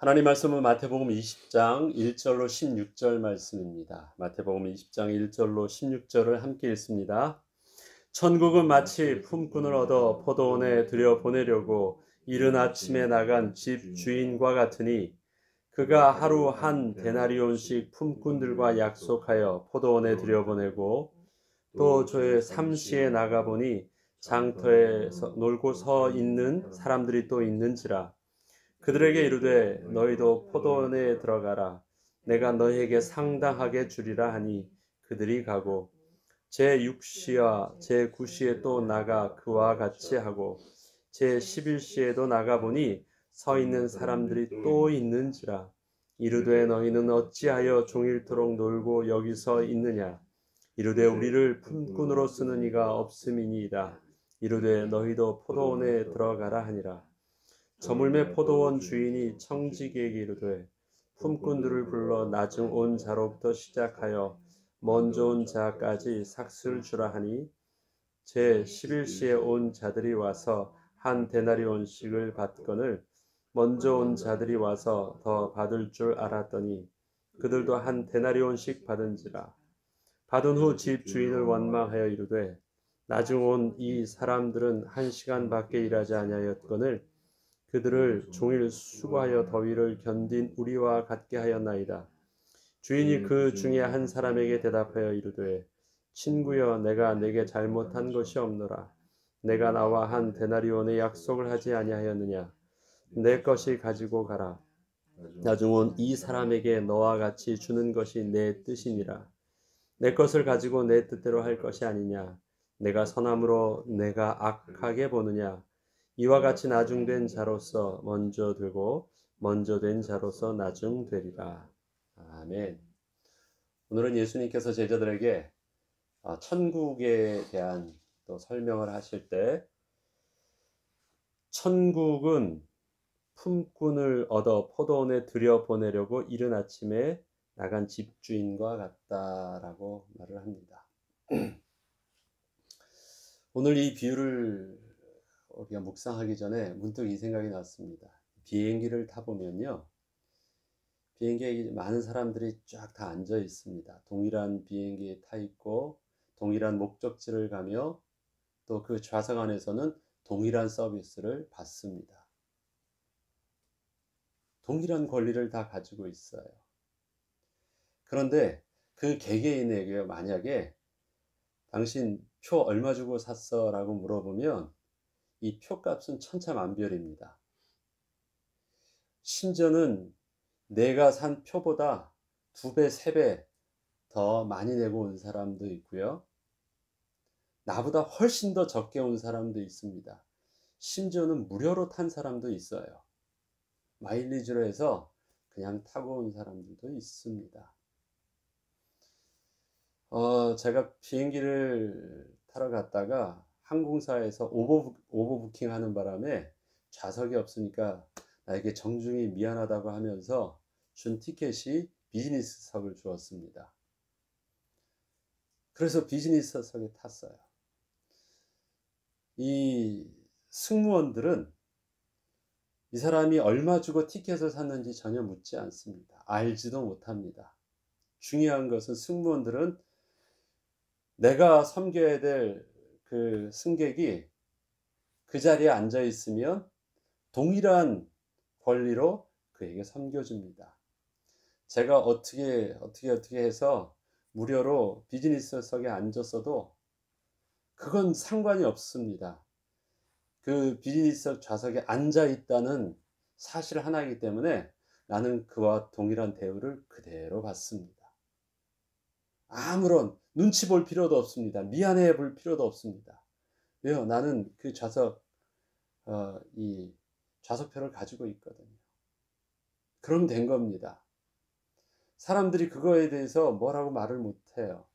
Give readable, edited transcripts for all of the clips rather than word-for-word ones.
하나님 말씀은 마태복음 20장 1절로 16절 말씀입니다. 마태복음 20장 1절로 16절을 함께 읽습니다. 천국은 마치 품꾼을 얻어 포도원에 들여보내려고 이른 아침에 나간 집 주인과 같으니 그가 하루 한 데나리온씩 품꾼들과 약속하여 포도원에 들여보내고 또 저의 삼시에 나가보니 장터에 놀고 서 있는 사람들이 또 있는지라. 그들에게 이르되 너희도 포도원에 들어가라. 내가 너희에게 상당하게 주리라 하니 그들이 가고 제6시와 제9시에 또 나가 그와 같이 하고 제11시에도 나가보니 서 있는 사람들이 또 있는지라. 이르되 너희는 어찌하여 종일토록 놀고 여기서 있느냐. 이르되 우리를 품꾼으로 쓰는 이가 없음이니이다. 이르되 너희도 포도원에 들어가라 하니라. 저물매 포도원 주인이 청지기에게 이르되 품꾼들을 불러 나중 온 자로부터 시작하여 먼저 온 자까지 삭슬 주라 하니 제 11시에 온 자들이 와서 한 데나리온씩을 받거늘 먼저 온 자들이 와서 더 받을 줄 알았더니 그들도 한 데나리온씩 받은지라. 받은 후 집 주인을 원망하여 이르되 나중 온 이 사람들은 1시간밖에 일하지 아니하였거늘 그들을 종일 수고하여 더위를 견딘 우리와 같게 하였나이다. 주인이 그 중에 한 사람에게 대답하여 이르되 친구여 내가 내게 잘못한 것이 없노라. 내가 나와 한 데나리온의 약속을 하지 아니하였느냐. 내 것이 가지고 가라. 나중 온 이 사람에게 너와 같이 주는 것이 내 뜻이니라. 내 것을 가지고 내 뜻대로 할 것이 아니냐. 내가 선함으로 내가 악하게 보느냐. 이와 같이 나중된 자로서 먼저 되고 먼저 된 자로서 나중되리라. 아멘. 오늘은 예수님께서 제자들에게 천국에 대한 또 설명을 하실 때 천국은 품꾼을 얻어 포도원에 들여보내려고 이른 아침에 나간 집주인과 같다라고 말을 합니다. 오늘 이 비유를 우리가 묵상하기 전에 문득 이 생각이 났습니다. 비행기를 타보면요. 비행기에 많은 사람들이 쫙 다 앉아 있습니다. 동일한 비행기에 타 있고 동일한 목적지를 가며 또 그 좌석 안에서는 동일한 서비스를 받습니다. 동일한 권리를 다 가지고 있어요. 그런데 그 개개인에게 만약에 당신 표 얼마 주고 샀어? 라고 물어보면 이 표값은 천차만별입니다. 심지어는 내가 산 표보다 2배, 3배 더 많이 내고 온 사람도 있고요. 나보다 훨씬 더 적게 온 사람도 있습니다. 심지어는 무료로 탄 사람도 있어요. 마일리지로 해서 그냥 타고 온 사람들도 있습니다. 제가 비행기를 타러 갔다가 항공사에서 오버부킹 하는 바람에 좌석이 없으니까 나에게 정중히 미안하다고 하면서 준 티켓이 비즈니스석을 주었습니다. 그래서 비즈니스석에 탔어요. 이 승무원들은 이 사람이 얼마 주고 티켓을 샀는지 전혀 묻지 않습니다. 알지도 못합니다. 중요한 것은 승무원들은 내가 섬겨야 될 그 승객이 그 자리에 앉아 있으면 동일한 권리로 그에게 섬겨줍니다. 제가 어떻게 해서 무료로 비즈니스석에 앉았어도 그건 상관이 없습니다. 그 비즈니스석 좌석에 앉아 있다는 사실 하나이기 때문에 나는 그와 동일한 대우를 그대로 받습니다. 아무런 눈치 볼 필요도 없습니다. 미안해 볼 필요도 없습니다. 왜요? 나는 그 이 좌석표를 가지고 있거든요. 그럼 된 겁니다. 사람들이 그거에 대해서 뭐라고 말을 못해요.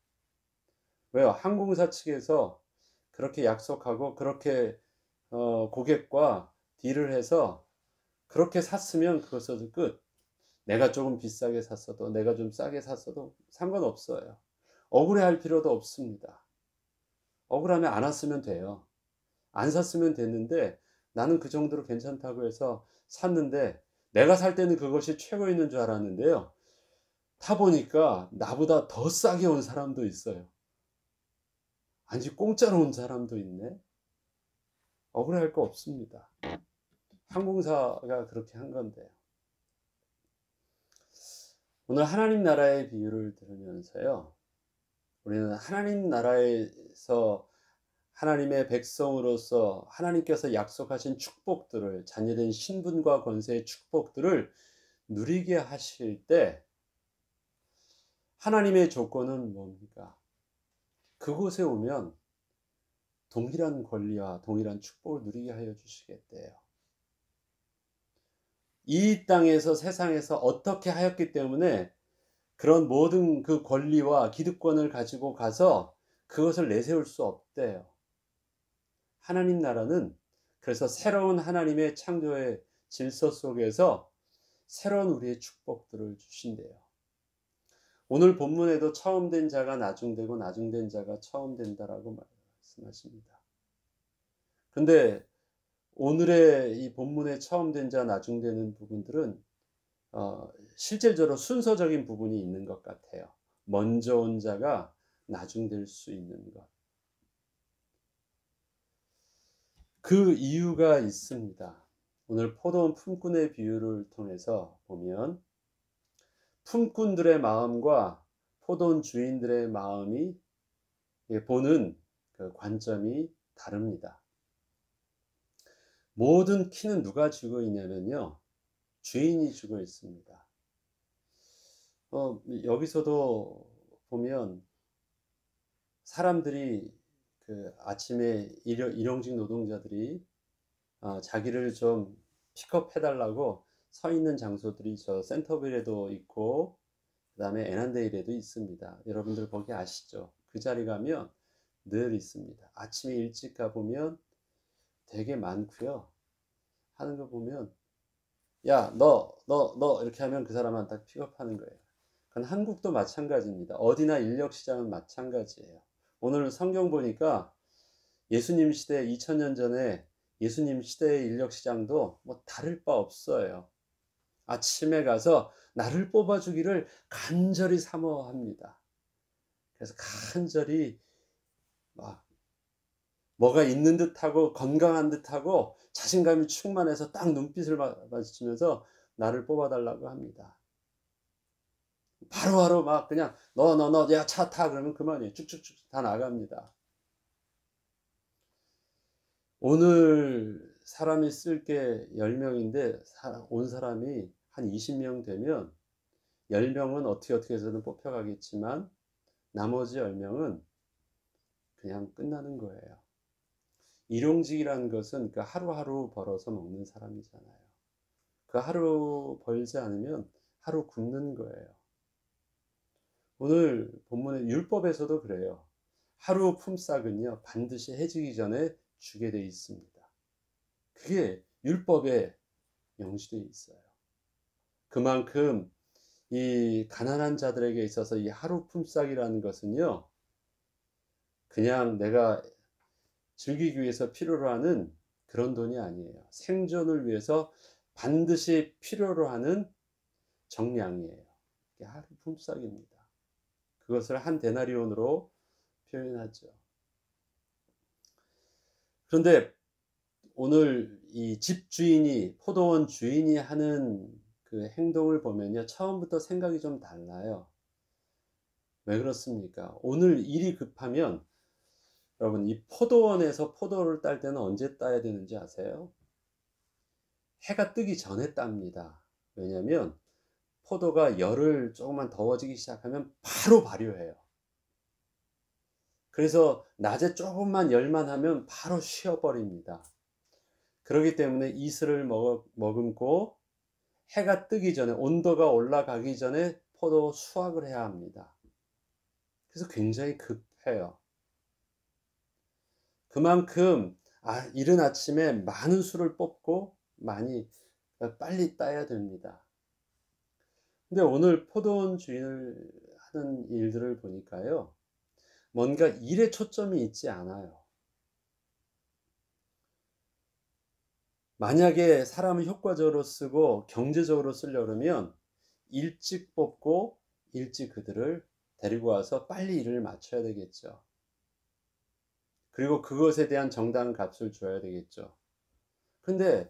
왜요? 항공사 측에서 그렇게 약속하고 그렇게 고객과 딜을 해서 그렇게 샀으면 그것은 끝. 내가 조금 비싸게 샀어도 내가 좀 싸게 샀어도 상관없어요. 억울해할 필요도 없습니다. 억울하면 안 왔으면 돼요. 안 샀으면 됐는데 나는 그 정도로 괜찮다고 해서 샀는데 내가 살 때는 그것이 최고였는 줄 알았는데요. 타보니까 나보다 더 싸게 온 사람도 있어요. 아니, 공짜로 온 사람도 있네. 억울할 거 없습니다. 항공사가 그렇게 한 건데요. 오늘 하나님 나라의 비유를 들으면서요, 우리는 하나님 나라에서 하나님의 백성으로서 하나님께서 약속하신 축복들을, 자녀된 신분과 권세의 축복들을 누리게 하실 때 하나님의 조건은 뭡니까? 그곳에 오면 동일한 권리와 동일한 축복을 누리게 하여 주시겠대요. 이 땅에서, 세상에서 어떻게 하였기 때문에 그런 모든 그 권리와 기득권을 가지고 가서 그것을 내세울 수 없대요. 하나님 나라는 그래서 새로운 하나님의 창조의 질서 속에서 새로운 우리의 축복들을 주신대요. 오늘 본문에도 처음 된 자가 나중되고 나중된 자가 처음 된다라고 말씀하십니다. 그런데 오늘의 이 본문의 처음 된 자, 나중되는 부분들은 실질적으로 순서적인 부분이 있는 것 같아요. 먼저 온 자가 나중될 수 있는 것. 그 이유가 있습니다. 오늘 포도원 품꾼의 비유를 통해서 보면 품꾼들의 마음과 포도원 주인들의 마음이 보는 그 관점이 다릅니다. 모든 키는 누가 쥐고 있냐면요, 주인이 쥐고 있습니다. 여기서도 보면 사람들이 그 아침에 일용직 노동자들이 자기를 좀 픽업해달라고 서 있는 장소들이 저 센터빌에도 있고 그 다음에 애난데일에도 있습니다. 여러분들 거기 아시죠? 그 자리 가면 늘 있습니다. 아침에 일찍 가보면 되게 많고요. 하는 거 보면 야, 너 이렇게 하면 그 사람한테 딱 픽업하는 거예요. 그건 한국도 마찬가지입니다. 어디나 인력시장은 마찬가지예요. 오늘 성경 보니까 예수님 시대 2000년 전에 예수님 시대의 인력시장도 뭐 다를 바 없어요. 아침에 가서 나를 뽑아주기를 간절히 사모합니다. 그래서 간절히 막 뭐가 있는 듯하고 건강한 듯하고 자신감이 충만해서 딱 눈빛을 마주치면서 나를 뽑아달라고 합니다. 바로바로 막 그냥 너 야 차 타 그러면 그만이에요. 쭉쭉쭉 다 나갑니다. 오늘 사람이 쓸 게 10명인데 온 사람이 한 20명 되면 10명은 어떻게 해서든 뽑혀가겠지만 나머지 10명은 그냥 끝나는 거예요. 일용직이라는 것은 그 하루하루 벌어서 먹는 사람이잖아요. 그 하루 벌지 않으면 하루 굶는 거예요. 오늘 본문의 율법에서도 그래요. 하루 품삯은요 반드시 해지기 전에 주게 돼 있습니다. 그게 율법에 명시되어 있어요. 그만큼 이 가난한 자들에게 있어서 이 하루 품삯이라는 것은요 그냥 내가 즐기기 위해서 필요로 하는 그런 돈이 아니에요. 생존을 위해서 반드시 필요로 하는 정량이에요. 이게 하루 품삯입니다. 그것을 한 데나리온으로 표현하죠. 그런데 오늘 이 집주인이, 포도원 주인이 하는 그 행동을 보면요 처음부터 생각이 좀 달라요. 왜 그렇습니까? 오늘 일이 급하면 여러분 이 포도원에서 포도를 딸 때는 언제 따야 되는지 아세요? 해가 뜨기 전에 땁니다. 왜냐하면 포도가 열을 조금만 더워지기 시작하면 바로 발효해요. 그래서 낮에 조금만 열만 하면 바로 쉬어버립니다. 그렇기 때문에 이슬을 머금고 해가 뜨기 전에, 온도가 올라가기 전에 포도 수확을 해야 합니다. 그래서 굉장히 급해요. 그만큼 이른 아침에 많은 수를 뽑고 빨리 따야 됩니다. 근데 오늘 포도원 주인을 하는 일들을 보니까요 뭔가 일에 초점이 있지 않아요. 만약에 사람을 효과적으로 쓰고 경제적으로 쓰려 그러면 일찍 뽑고 일찍 그들을 데리고 와서 빨리 일을 마쳐야 되겠죠. 그리고 그것에 대한 정당한 값을 줘야 되겠죠. 근데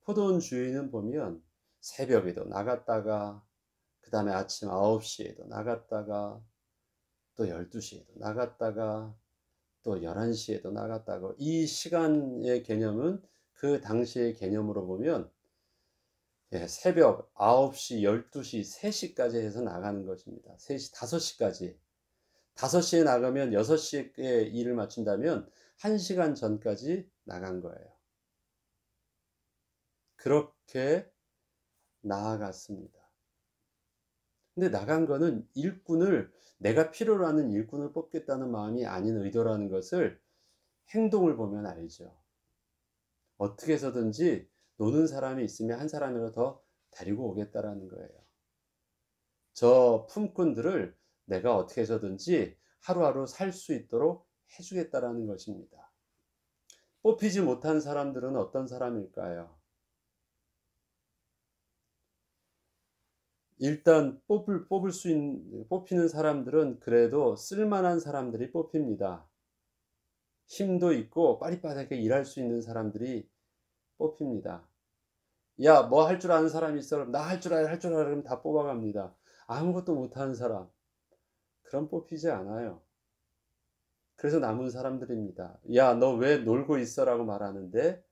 포도원 주인은 보면 새벽에도 나갔다가 그다음에 아침 9시에도 나갔다가 또 12시에도 나갔다가 또 11시에도 나갔다가 이 시간의 개념은 그 당시의 개념으로 보면 새벽 9시, 12시, 3시까지 해서 나가는 것입니다. 3시, 5시까지. 5시에 나가면 6시에 일을 마친다면 1시간 전까지 나간 거예요. 그렇게 나아갔습니다. 근데 나간 거는 일꾼을 내가 필요로 하는 일꾼을 뽑겠다는 마음이 아닌 의도라는 것을 행동을 보면 알죠. 어떻게 해서든지 노는 사람이 있으면 한 사람이라도 더 데리고 오겠다라는 거예요. 저 품꾼들을 내가 어떻게 해서든지 하루하루 살 수 있도록 해주겠다라는 것입니다. 뽑히지 못한 사람들은 어떤 사람일까요? 일단 뽑히는 사람들은 그래도 쓸만한 사람들이 뽑힙니다. 힘도 있고 빠릿빠릿하게 일할 수 있는 사람들이 뽑힙니다. 야, 뭐 할 줄 아는 사람이 있어? 그럼 나 할 줄 알아, 할 줄 알아. 그러면 다 뽑아갑니다. 아무것도 못하는 사람, 그럼 뽑히지 않아요. 그래서 남은 사람들입니다. 야, 너 왜 놀고 있어? 라고 말하는데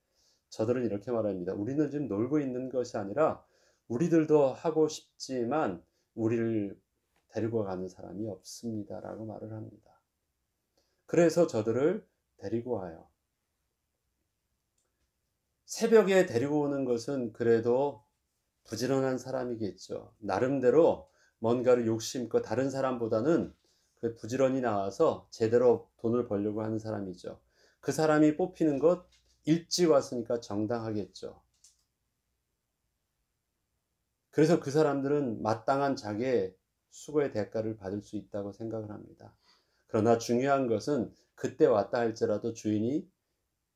저들은 이렇게 말합니다. 우리는 지금 놀고 있는 것이 아니라 우리들도 하고 싶지만 우리를 데리고 가는 사람이 없습니다. 라고 말을 합니다. 그래서 저들을 데리고 와요. 새벽에 데리고 오는 것은 그래도 부지런한 사람이겠죠. 나름대로 뭔가를 욕심껏 다른 사람보다는 그 부지런히 나와서 제대로 돈을 벌려고 하는 사람이죠. 그 사람이 뽑히는 것 일찍 왔으니까 정당하겠죠. 그래서 그 사람들은 마땅한 자기의 수고의 대가를 받을 수 있다고 생각을 합니다. 그러나 중요한 것은 그때 왔다 할지라도 주인이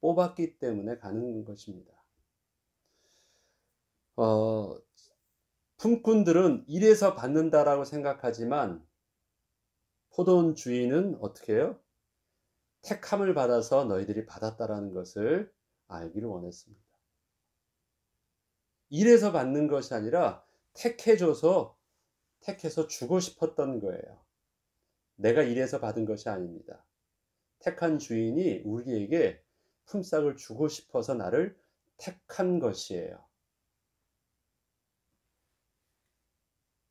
뽑았기 때문에 가는 것입니다. 어, 품꾼들은 일해서 받는다라고 생각하지만 포도원 주인은 어떻게 해요? 택함을 받아서 너희들이 받았다라는 것을 알기를 원했습니다. 일해서 받는 것이 아니라 택해서 주고 싶었던 거예요. 내가 일해서 받은 것이 아닙니다. 택한 주인이 우리에게 품삯을 주고 싶어서 나를 택한 것이에요.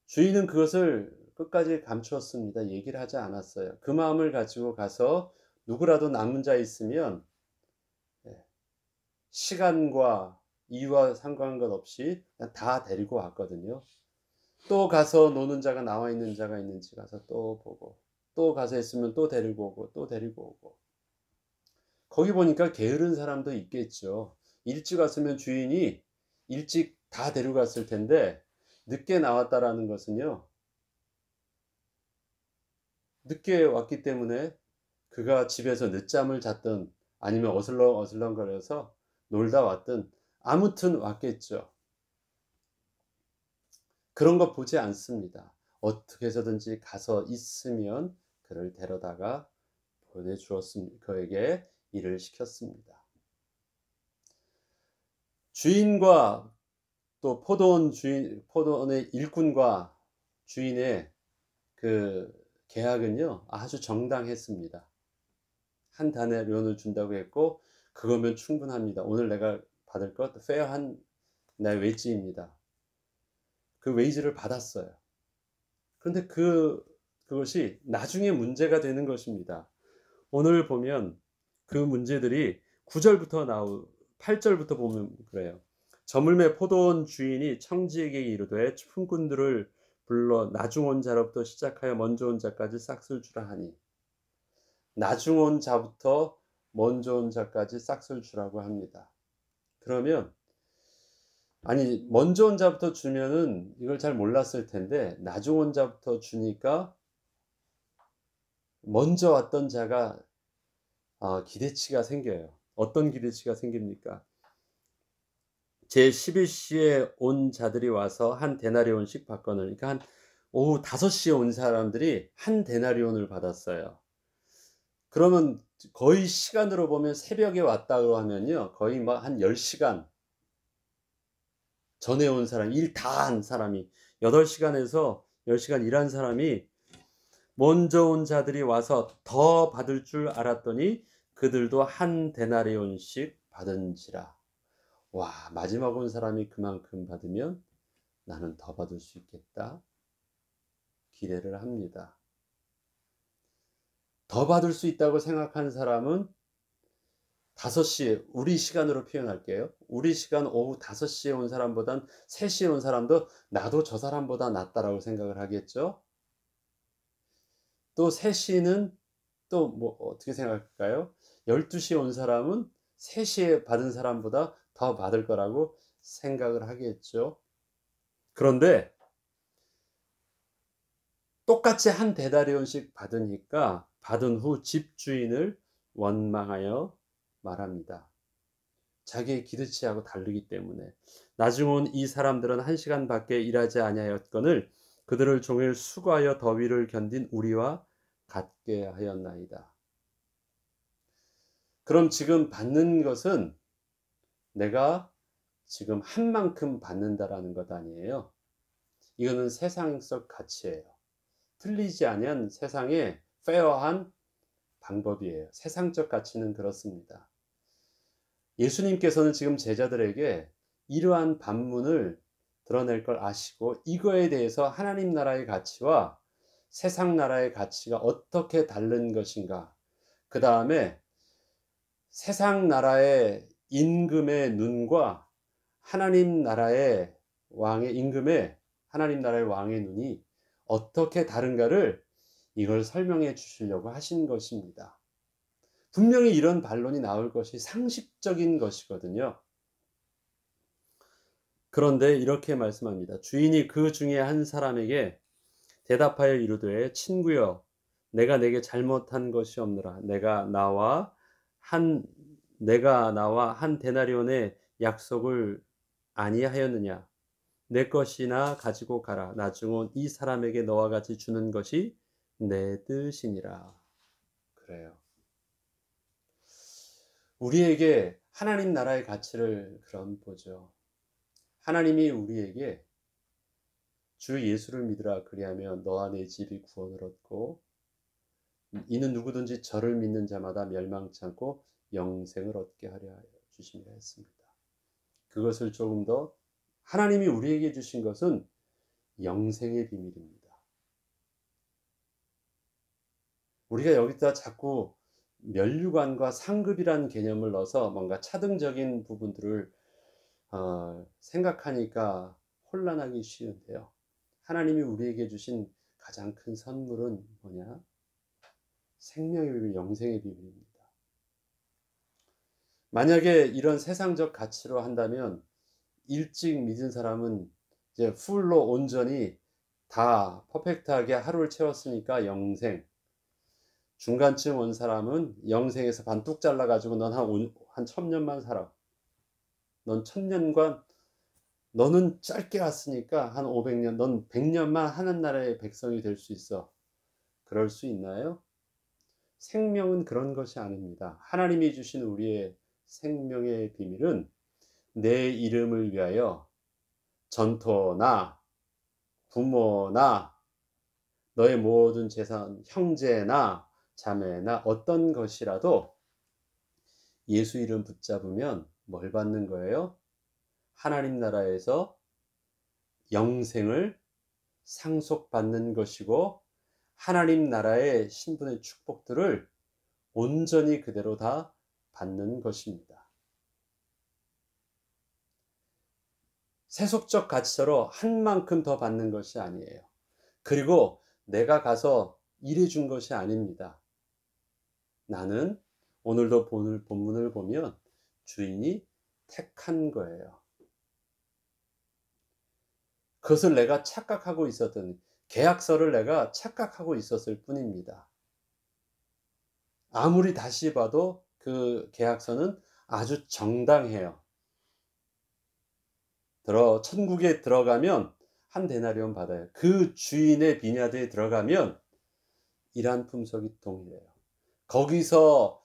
주인은 그것을 끝까지 감추었습니다. 얘기를 하지 않았어요. 그 마음을 가지고 가서 누구라도 남은 자 있으면 시간과 이유와 상관한 것 없이 그냥 다 데리고 왔거든요. 또 가서 노는 자가 나와 있는 자가 있는지 가서 또 보고, 또 가서 있으면 또 데리고 오고, 또 데리고 오고. 거기 보니까 게으른 사람도 있겠죠. 일찍 왔으면 주인이 일찍 다 데려갔을 텐데 늦게 나왔다라는 것은요, 늦게 왔기 때문에 그가 집에서 늦잠을 잤든 아니면 어슬렁어슬렁거려서 놀다 왔든 아무튼 왔겠죠. 그런 거 보지 않습니다. 어떻게 해서든지 가서 있으면 그를 데려다가 보내주었습니다. 그에게 일을 시켰습니다. 주인과 또 포도원의 일꾼과 주인의 그 계약은요, 아주 정당했습니다. 한 단의 련을 준다고 했고, 그거면 충분합니다. 오늘 내가 받을 것, 페어한 나의 웨이지입니다. 그 웨이지를 받았어요. 그런데 그것이 나중에 문제가 되는 것입니다. 오늘 보면 그 문제들이 9절부터 8절부터 보면 그래요. 저물매 포도원 주인이 청지에게 이르되 품꾼들을 불러 나중 온 자로부터 시작하여 먼저 온 자까지 싹쓸 주라 하니, 나중 온 자부터 먼저 온 자까지 싹쓸 주라고 합니다. 그러면 아니 먼저 온 자부터 주면은 이걸 잘 몰랐을 텐데 나중 온 자부터 주니까 먼저 왔던 자가 기대치가 생겨요. 어떤 기대치가 생깁니까? 제11시에 온 자들이 와서 한 데나리온씩 받거늘. 그러니까 한 오후 5시에 온 사람들이 한 데나리온을 받았어요. 그러면 거의 시간으로 보면 새벽에 왔다고 하면요, 거의 뭐 한 10시간 전에 온 사람, 일 다 한 사람이 8시간에서 10시간 일한 사람이 먼저 온 자들이 와서 더 받을 줄 알았더니 그들도 한 데나리온씩 받은지라. 와, 마지막 온 사람이 그만큼 받으면 나는 더 받을 수 있겠다 기대를 합니다. 더 받을 수 있다고 생각한 사람은 5시에, 우리 시간으로 표현할게요. 우리 시간 오후 5시에 온 사람보단 3시에 온 사람도 나도 저 사람보다 낫다라고 생각을 하겠죠. 또 3시는 또 뭐 어떻게 생각할까요? 12시에 온 사람은 3시에 받은 사람보다 더 받을 거라고 생각을 하겠죠. 그런데 똑같이 한 데나리온씩 받으니까 받은 후 집주인을 원망하여 말합니다. 자기의 기대치하고 다르기 때문에. 나중 온 이 사람들은 1시간밖에 일하지 아니하였거늘 그들을 종일 수고하여 더위를 견딘 우리와 같게 하였나이다. 그럼 지금 받는 것은 내가 지금 한 만큼 받는다라는 것 아니에요. 이거는 세상적 가치예요. 틀리지 않은 세상의 페어한 방법이에요. 세상적 가치는 그렇습니다. 예수님께서는 지금 제자들에게 이러한 반문을 드러낼 걸 아시고 이거에 대해서 하나님 나라의 가치와 세상 나라의 가치가 어떻게 다른 것인가, 그 다음에 세상 나라의 임금의 눈과 하나님 나라의 왕의 임금의 하나님 나라의 왕의 눈이 어떻게 다른가를 이걸 설명해 주시려고 하신 것입니다. 분명히 이런 반론이 나올 것이 상식적인 것이거든요. 그런데 이렇게 말씀합니다. 주인이 그 중에 한 사람에게 대답하여 이르되 친구여, 내가 내게 잘못한 것이 없느라 내가 나와 한 데나리온의 약속을 아니하였느냐. 내 것이나 가지고 가라. 나중 온 이 사람에게 너와 같이 주는 것이 내 뜻이니라. 그래요. 우리에게 하나님 나라의 가치를 그럼 보죠. 하나님이 우리에게 주 예수를 믿으라 그리하면 너와 내 집이 구원을 얻고 이는 누구든지 저를 믿는 자마다 멸망치 않고 영생을 얻게 하려 하여 주심이라 했습니다. 그것을 조금 더 하나님이 우리에게 주신 것은 영생의 비밀입니다. 우리가 여기다 자꾸 면류관과 상급이라는 개념을 넣어서 뭔가 차등적인 부분들을 생각하니까 혼란하기 쉬운데요. 하나님이 우리에게 주신 가장 큰 선물은 뭐냐? 생명의 비밀, 영생의 비밀입니다. 만약에 이런 세상적 가치로 한다면 일찍 믿은 사람은 이제 풀로 온전히 다 퍼펙트하게 하루를 채웠으니까 영생. 중간쯤 온 사람은 영생에서 반뚝 잘라가지고 넌 한 1000년만 살아. 넌 1000년간, 너는 짧게 왔으니까 한 500년, 넌 100년만 하늘나라의 백성이 될 수 있어. 그럴 수 있나요? 생명은 그런 것이 아닙니다. 하나님이 주신 우리의 생명의 비밀은 내 이름을 위하여 전토나 부모나 너의 모든 재산, 형제나 자매나 어떤 것이라도 예수 이름 붙잡으면 뭘 받는 거예요? 하나님 나라에서 영생을 상속받는 것이고 하나님 나라의 신분의 축복들을 온전히 그대로 다 받는 것입니다. 세속적 가치로 한 만큼 더 받는 것이 아니에요. 그리고 내가 가서 일해 준 것이 아닙니다. 나는 오늘도 본문을 보면 주인이 택한 거예요. 그것을 내가 착각하고 있었던, 계약서를 내가 착각하고 있었을 뿐입니다. 아무리 다시 봐도 그 계약서는 아주 정당해요. 천국에 들어가면 한 데나리온 받아요. 그 주인의 비냐드에 들어가면 이러한 품속이 동일해요. 거기서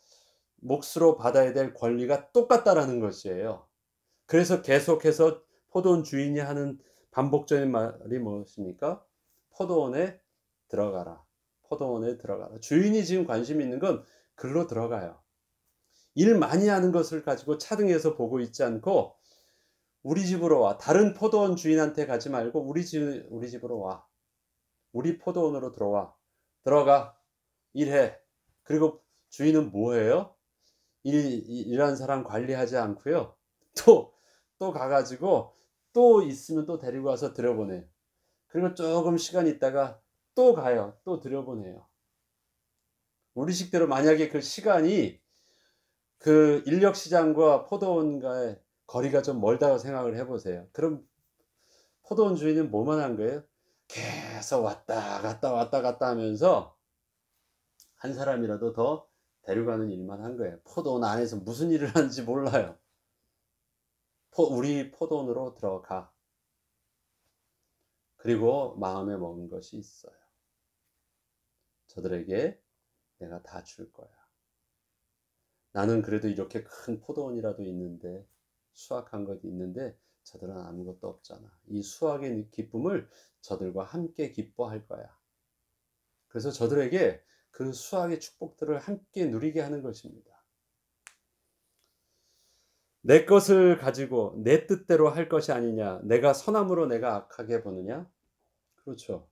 몫으로 받아야 될 권리가 똑같다라는 것이에요. 그래서 계속해서 포도원 주인이 하는 반복적인 말이 무엇입니까? 포도원에 들어가라. 포도원에 들어가라. 주인이 지금 관심 있는 건 글로 들어가요. 일 많이 하는 것을 가지고 차등해서 보고 있지 않고 우리 집으로 와. 다른 포도원 주인한테 가지 말고 우리 집으로 와. 우리 포도원으로 들어와. 들어가. 일해. 그리고 주인은 뭐 해요? 일하는 사람 관리하지 않고요. 또 가가지고 또 있으면 또 데리고 와서 들여보내요. 그리고 조금 시간 있다가 또 가요. 또 들여보내요. 우리식대로 만약에 그 시간이 그 인력시장과 포도원과의 거리가 좀 멀다고 생각을 해보세요. 그럼 포도원 주인은 뭐만 한 거예요? 계속 왔다 갔다 왔다 갔다 하면서 한 사람이라도 더 데려가는 일만 한 거예요. 포도원 안에서 무슨 일을 하는지 몰라요. 우리 포도원으로 들어가. 그리고 마음에 먹은 것이 있어요. 저들에게 내가 다 줄 거야. 나는 그래도 이렇게 큰 포도원이라도 있는데, 수확한 것이 있는데 저들은 아무것도 없잖아. 이 수확의 기쁨을 저들과 함께 기뻐할 거야. 그래서 저들에게 그 수확의 축복들을 함께 누리게 하는 것입니다. 내 것을 가지고 내 뜻대로 할 것이 아니냐. 내가 선함으로 내가 악하게 보느냐. 그렇죠.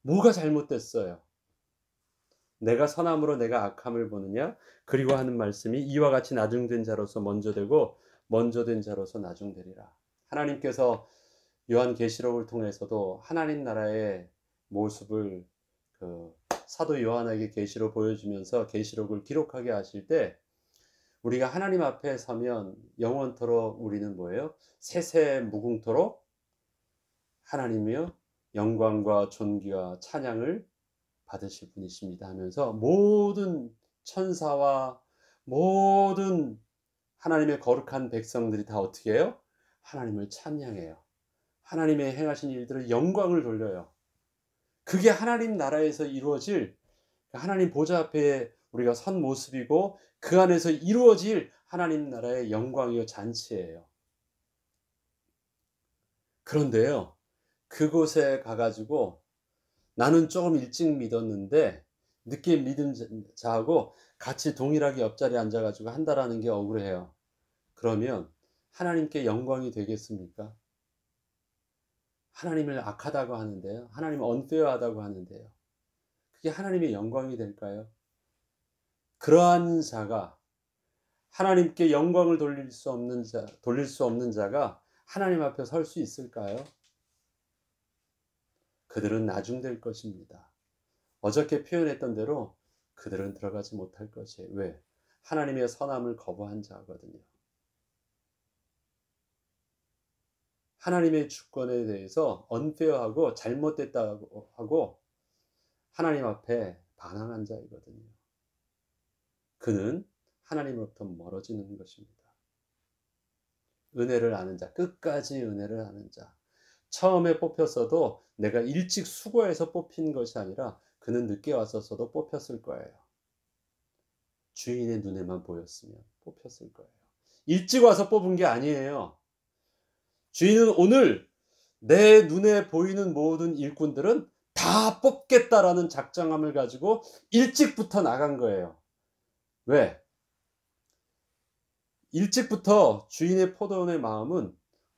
뭐가 잘못됐어요? 내가 선함으로 내가 악함을 보느냐. 그리고 하는 말씀이 이와 같이 나중된 자로서 먼저 되고 먼저 된 자로서 나중되리라. 하나님께서 요한계시록을 통해서도 하나님 나라의 모습을 사도 요한에게 계시로 보여주면서 계시록을 기록하게 하실 때 우리가 하나님 앞에 서면 영원토록 우리는 뭐예요? 세세 무궁토록 하나님이여 영광과 존귀와 찬양을 받으실 분이십니다 하면서 모든 천사와 모든 하나님의 거룩한 백성들이 다 어떻게 해요? 하나님을 찬양해요. 하나님의 행하신 일들을 영광을 돌려요. 그게 하나님 나라에서 이루어질 하나님 보좌 앞에 우리가 선 모습이고 그 안에서 이루어질 하나님 나라의 영광이요 잔치예요. 그런데요, 그곳에 가가지고 나는 조금 일찍 믿었는데 늦게 믿은 자하고 같이 동일하게 옆자리에 앉아가지고 한다라는 게 억울해요. 그러면 하나님께 영광이 되겠습니까? 하나님을 악하다고 하는데요. 하나님을 언페어하다고 하는데요. 그게 하나님의 영광이 될까요? 그러한 자가 하나님께 영광을 돌릴 수 없는 자가 하나님 앞에 설 수 있을까요? 그들은 나중될 것입니다. 어저께 표현했던 대로 그들은 들어가지 못할 것이에요. 왜? 하나님의 선함을 거부한 자거든요. 하나님의 주권에 대해서 언페어하고 잘못됐다고 하고 하나님 앞에 반항한 자이거든요. 그는 하나님으로부터 멀어지는 것입니다. 은혜를 아는 자, 끝까지 은혜를 아는 자. 처음에 뽑혔어도 내가 일찍 수고해서 뽑힌 것이 아니라 그는 늦게 왔었어도 뽑혔을 거예요. 주인의 눈에만 보였으면 뽑혔을 거예요. 일찍 와서 뽑은 게 아니에요. 주인은 오늘 내 눈에 보이는 모든 일꾼들은 다 뽑겠다라는 작정함을 가지고 일찍부터 나간 거예요. 왜? 일찍부터 주인의 포도원의 마음은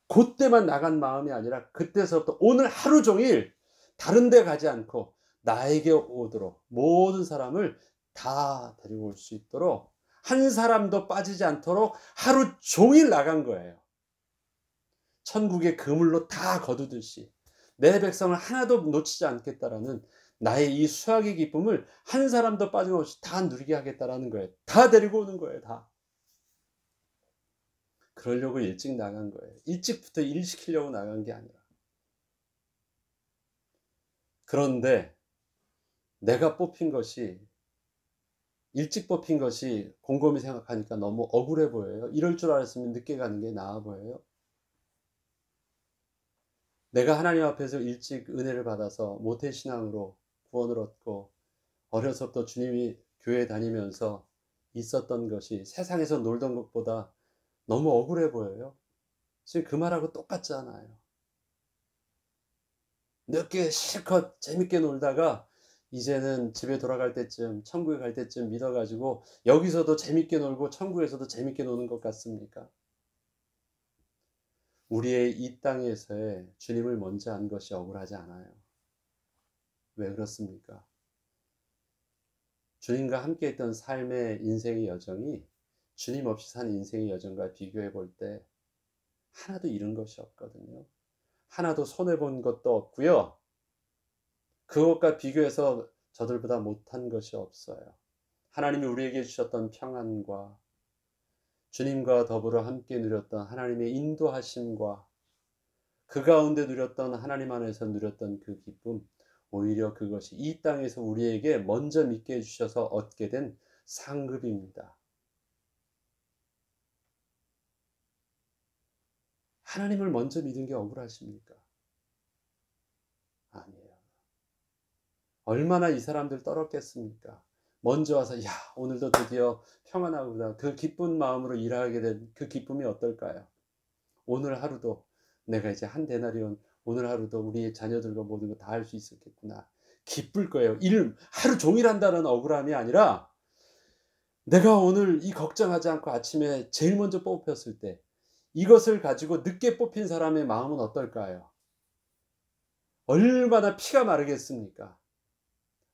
그때만 나간 마음이 아니라 그때서부터 오늘 하루 종일 다른 데 가지 않고 나에게 오도록 모든 사람을 다 데리고 올 수 있도록 한 사람도 빠지지 않도록 하루 종일 나간 거예요. 천국의 그물로 다 거두듯이 내 백성을 하나도 놓치지 않겠다라는 나의 이 수확의 기쁨을 한 사람도 빠짐없이 다 누리게 하겠다라는 거예요. 다 데리고 오는 거예요. 다. 그러려고 일찍 나간 거예요. 일찍부터 일 시키려고 나간 게 아니라. 그런데 내가 뽑힌 것이 일찍 뽑힌 것이 곰곰이 생각하니까 너무 억울해 보여요. 이럴 줄 알았으면 늦게 가는 게 나아 보여요. 내가 하나님 앞에서 일찍 은혜를 받아서 모태신앙으로 구원을 얻고 어려서부터 주님이 교회 다니면서 있었던 것이 세상에서 놀던 것보다 너무 억울해 보여요. 지금 그 말하고 똑같잖아요. 늦게 실컷 재밌게 놀다가 이제는 집에 돌아갈 때쯤, 천국에 갈 때쯤 믿어 가지고 여기서도 재밌게 놀고 천국에서도 재밌게 노는 것 같습니까? 우리의 이 땅에서의 주님을 먼저 안 것이 억울하지 않아요. 왜 그렇습니까? 주님과 함께 했던 삶의 인생의 여정이 주님 없이 산 인생의 여정과 비교해 볼 때 하나도 잃은 것이 없거든요. 하나도 손해본 것도 없고요. 그것과 비교해서 저들보다 못한 것이 없어요. 하나님이 우리에게 주셨던 평안과 주님과 더불어 함께 누렸던 하나님의 인도하심과 그 가운데 누렸던 하나님 안에서 누렸던 그 기쁨, 오히려 그것이 이 땅에서 우리에게 먼저 믿게 해주셔서 얻게 된 상급입니다. 하나님을 먼저 믿은 게 억울하십니까? 아니에요. 얼마나 이 사람들 떨었겠습니까? 먼저 와서 야 오늘도 드디어 평안하구나. 그 기쁜 마음으로 일하게 된 그 기쁨이 어떨까요? 오늘 하루도 내가 이제 한 데나리온 오늘 하루도 우리 자녀들과 모든 거 다 할 수 있었겠구나. 기쁠 거예요. 일 하루 종일 한다는 억울함이 아니라 내가 오늘 이 걱정하지 않고 아침에 제일 먼저 뽑혔을 때 이것을 가지고 늦게 뽑힌 사람의 마음은 어떨까요? 얼마나 피가 마르겠습니까?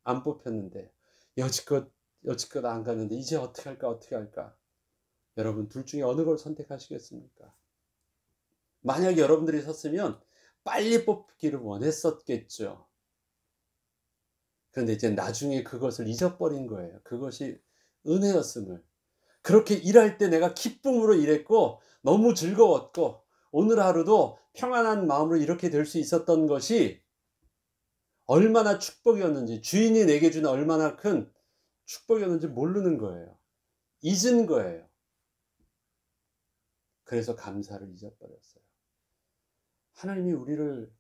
안 뽑혔는데 여지껏 안 갔는데 이제 어떻게 할까 어떻게 할까? 여러분 둘 중에 어느 걸 선택하시겠습니까? 만약 여러분들이 섰으면 빨리 뽑기를 원했었겠죠. 그런데 이제 나중에 그것을 잊어버린 거예요. 그것이 은혜였음을. 그렇게 일할 때 내가 기쁨으로 일했고 너무 즐거웠고 오늘 하루도 평안한 마음으로 이렇게 될 수 있었던 것이 얼마나 축복이었는지 주인이 내게 준 얼마나 큰 축복이었는지 모르는 거예요. 잊은 거예요. 그래서 감사를 잊어버렸어요. 하나님이 우리를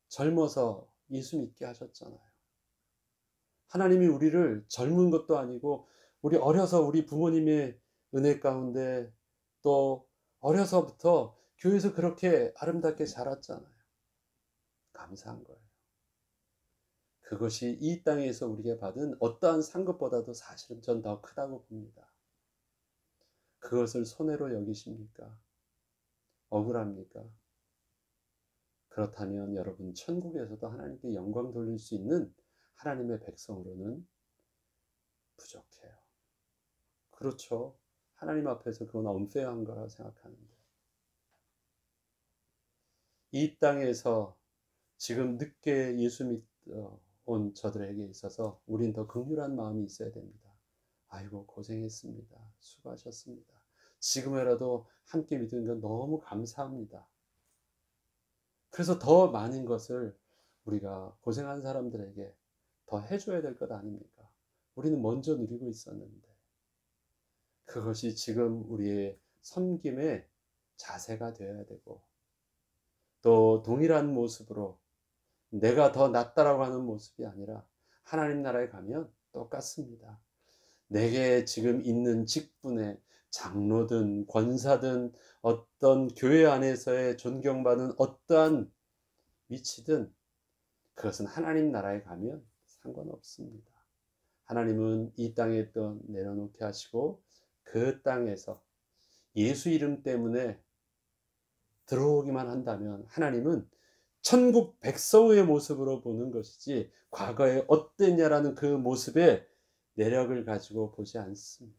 젊어서 예수 믿게 하셨잖아요. 하나님이 우리를 젊은 것도 아니고 우리 어려서 우리 부모님의 은혜 가운데 또 어려서부터 교회에서 그렇게 아름답게 자랐잖아요. 감사한 거예요. 그것이 이 땅에서 우리가 받은 어떠한 상급보다도 사실은 전 더 크다고 봅니다. 그것을 손해로 여기십니까? 억울합니까? 그렇다면 여러분 천국에서도 하나님께 영광 돌릴 수 있는 하나님의 백성으로는 부족해요. 그렇죠. 하나님 앞에서 그건 언페어한 거라고 생각하는데 이 땅에서 지금 늦게 예수 믿어 온 저들에게 있어서 우린 더 긍휼한 마음이 있어야 됩니다. 아이고 고생했습니다. 수고하셨습니다. 지금이라도 함께 믿은 건 너무 감사합니다. 그래서 더 많은 것을 우리가 고생한 사람들에게 더 해줘야 될 것 아닙니까? 우리는 먼저 누리고 있었는데 그것이 지금 우리의 섬김의 자세가 되어야 되고 또 동일한 모습으로 내가 더 낫다라고 하는 모습이 아니라 하나님 나라에 가면 똑같습니다. 내게 지금 있는 직분에 장로든 권사든 어떤 교회 안에서의 존경받는 어떠한 위치든 그것은 하나님 나라에 가면 상관없습니다. 하나님은 이 땅에 또 내려놓게 하시고 그 땅에서 예수 이름 때문에 들어오기만 한다면 하나님은 천국 백성의 모습으로 보는 것이지 과거에 어땠냐라는 그 모습에 내력을 가지고 보지 않습니다.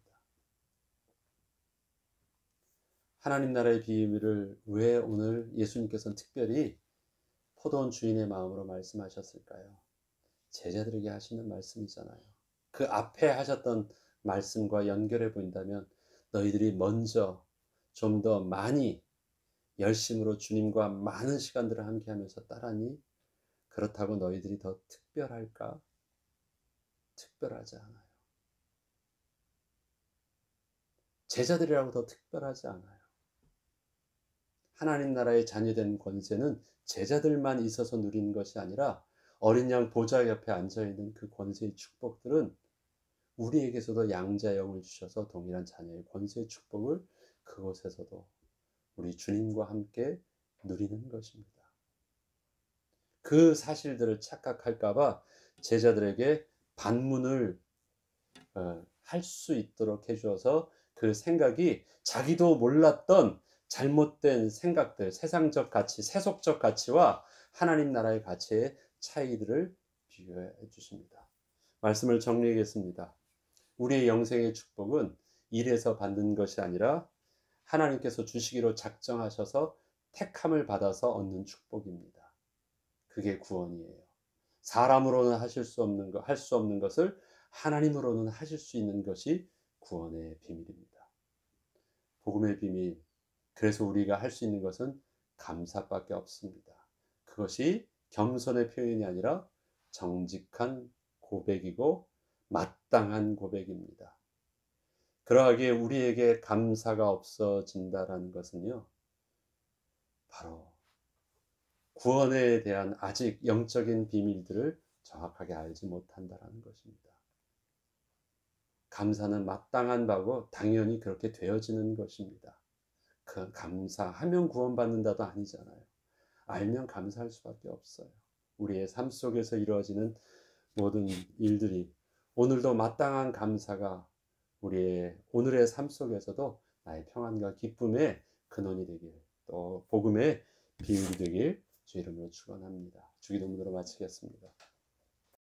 하나님 나라의 비밀을 왜 오늘 예수님께서는 특별히 포도원 주인의 마음으로 말씀하셨을까요? 제자들에게 하시는 말씀이잖아요. 그 앞에 하셨던 말씀과 연결해 본다면 너희들이 먼저 좀 더 많이 열심으로 주님과 많은 시간들을 함께 하면서 따라니 그렇다고 너희들이 더 특별할까? 특별하지 않아요. 제자들이라고 더 특별하지 않아요. 하나님 나라의 자녀된 권세는 제자들만 있어서 누리는 것이 아니라 어린 양 보좌 옆에 앉아 있는 그 권세의 축복들은 우리에게서도 양자 영을 주셔서 동일한 자녀의 권세의 축복을 그곳에서도 우리 주님과 함께 누리는 것입니다. 그 사실들을 착각할까봐 제자들에게 반문을 할 수 있도록 해주어서 그 생각이 자기도 몰랐던 잘못된 생각들, 세상적 가치, 세속적 가치와 하나님 나라의 가치의 차이들을 비교해 주십니다. 말씀을 정리하겠습니다. 우리의 영생의 축복은 일에서 받는 것이 아니라 하나님께서 주시기로 작정하셔서 택함을 받아서 얻는 축복입니다. 그게 구원이에요. 사람으로는 할 수 없는 것을 하나님으로는 하실 수 있는 것이 구원의 비밀입니다. 복음의 비밀. 그래서 우리가 할 수 있는 것은 감사밖에 없습니다. 그것이 겸손의 표현이 아니라 정직한 고백이고 마땅한 고백입니다. 그러하기에 우리에게 감사가 없어진다라는 것은요, 바로 구원에 대한 아직 영적인 비밀들을 정확하게 알지 못한다라는 것입니다. 감사는 마땅한 바고 당연히 그렇게 되어지는 것입니다. 그 감사하면 구원받는다도 아니잖아요. 알면 감사할 수밖에 없어요. 우리의 삶 속에서 이루어지는 모든 일들이 오늘도 마땅한 감사가 우리의 오늘의 삶 속에서도 나의 평안과 기쁨의 근원이 되길, 또 복음의 비밀이 되길 주 이름으로 축원합니다. 주기도문으로 마치겠습니다.